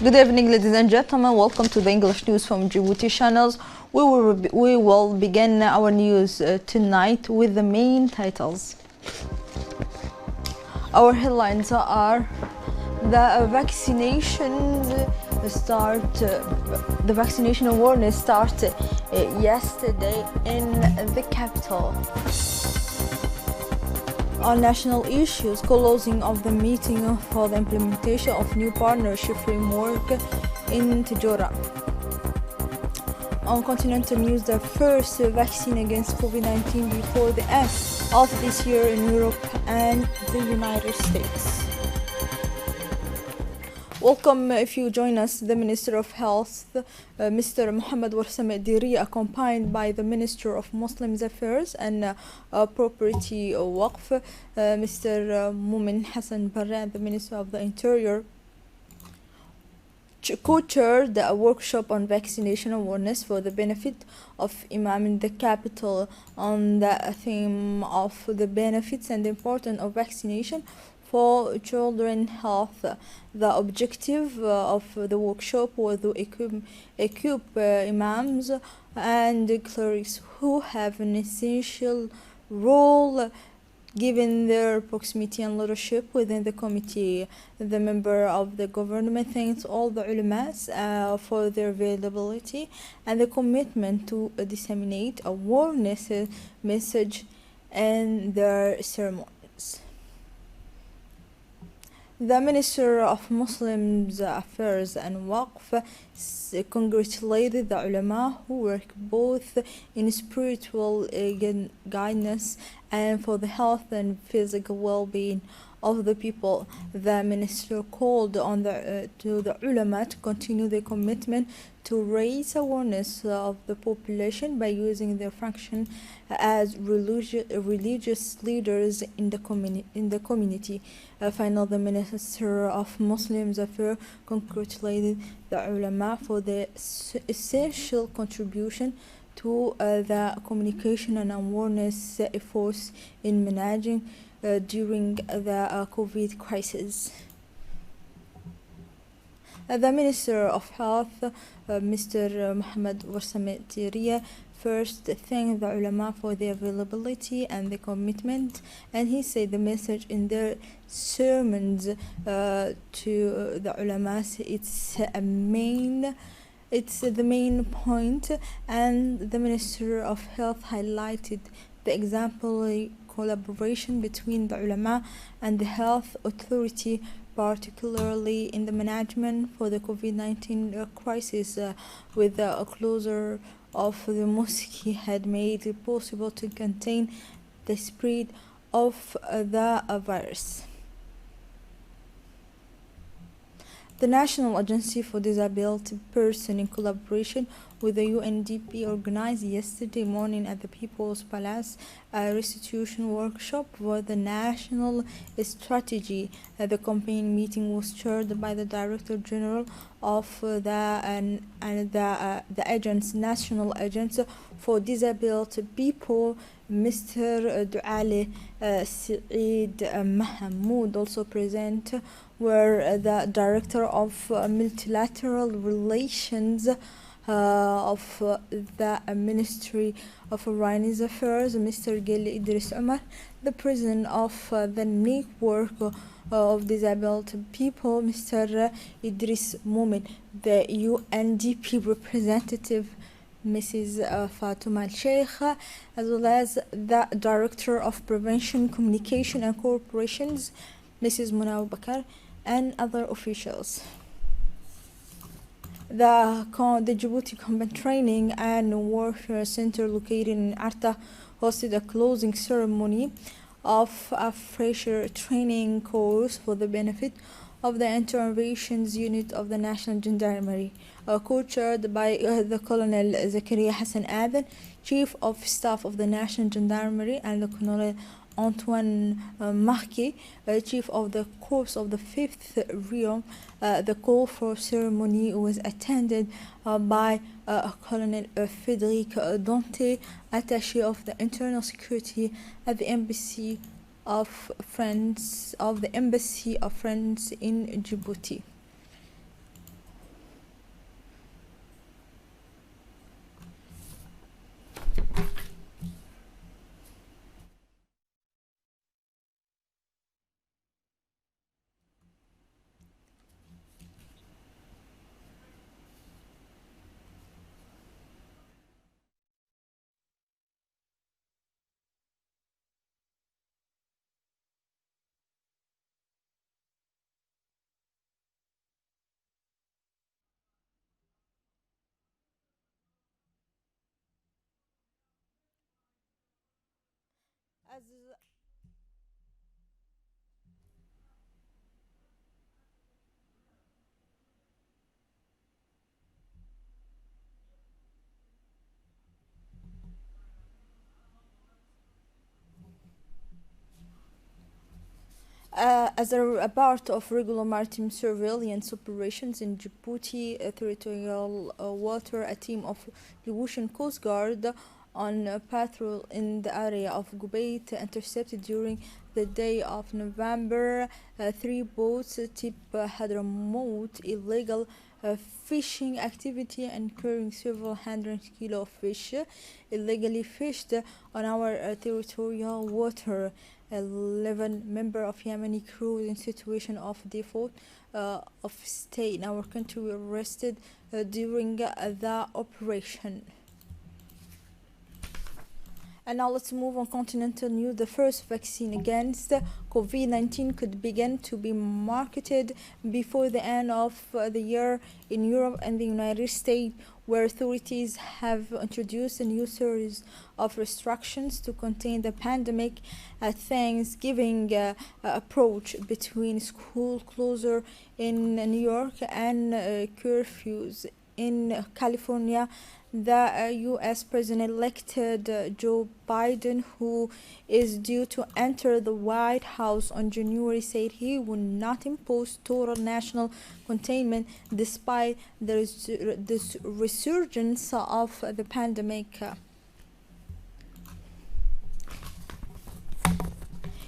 Good evening, ladies and gentlemen. Welcome to the English news from Djibouti channels. We will begin our news tonight with the main titles. Our headlines are the vaccination awareness started yesterday in the capital. On national issues, closing of the meeting for the implementation of new partnership framework in Tijora. On continental news, the first vaccine against COVID-19 before the end of this year in Europe and the United States. Welcome if you join us, the Minister of Health, Mr. Mohammed Warsame Diri, accompanied by the Minister of Muslims Affairs and Property Waqf, Mr. Mumin Hassan Barra, the Minister of the Interior, co-chaired a workshop on vaccination awareness for the benefit of Imam in the capital on the theme of the benefits and the importance of vaccination for children health. The objective of the workshop was to equip imams and clerics who have an essential role given their proximity and leadership within the committee. The member of the government thanks all the ulamas for their availability and the commitment to disseminate awareness message in their ceremonies. The Minister of Muslims Affairs and Waqf congratulated the ulama who work both in spiritual guidance and for the health and physical well-being of the people. The minister called on to the ulama to continue their commitment to raise awareness of the population by using their function as religious leaders in the community. Finally, the Minister of Muslims Affairs congratulated the ulama for their essential contribution to the communication and awareness efforts in managing during the COVID crisis. The Minister of Health, Mr. Mohammed Warsame Diri, first thanked the ulama for their availability and the commitment, and he said the message in their sermons to the ulama, it's the main point, and the Minister of Health highlighted the exemplary collaboration between the ulama and the health authority, particularly in the management for the COVID-19 crisis, with the closure of the mosque had made it possible to contain the spread of the virus. The National Agency for Disabled Persons, in collaboration with the UNDP, organized yesterday morning at the People's Palace a restitution workshop for the national strategy. The campaign meeting was chaired by the Director General of the National Agency for Disabled People, Mr. Duale Saeed Mahmoud. Also present were the Director of Multilateral Relations of the Ministry of Foreign Affairs, Mr. Geli Idris Umar, the President of the Network of Disabled People, Mr. Idris Mumin, the UNDP representative, Mrs. Fatuma Al-Sheikh, as well as the Director of Prevention, Communication and Corporations, Mrs. Muna Bakar, and other officials. The Djibouti Combat Training and Warfare Center, located in Arta, hosted a closing ceremony of a fresher training course for the benefit of the Interventions Unit of the National Gendarmerie, co-chaired by the Colonel Zakaria Hassan Aden, Chief of Staff of the National Gendarmerie, and the Colonel Antoine Marquet, Chief of the Corps of the 5th Realm. The call for ceremony was attended by Colonel Frédéric Dante, Attaché of the Internal Security at the Embassy of France in Djibouti. as a part of regular maritime surveillance operations in Djibouti territorial water, a team of Djiboutian Coast Guard on patrol in the area of Gubayt intercepted during the day of November three boats tip Hadramaut illegal fishing activity and carrying several hundred kilo of fish illegally fished on our territorial water. 11 member of Yemeni crew in situation of default of stay in our country were arrested during the operation. And now let's move on continental news. The first vaccine against COVID-19 could begin to be marketed before the end of the year in Europe and the United States, where authorities have introduced a new series of restrictions to contain the pandemic. Thanksgiving approach between school closure in New York and curfews in California. The US President elected Joe Biden, who is due to enter the White House on January, said he would not impose total national containment despite this resurgence of the pandemic.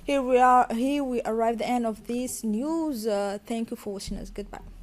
Here we are. Here we arrive at the end of this news. Thank you for watching us. Goodbye.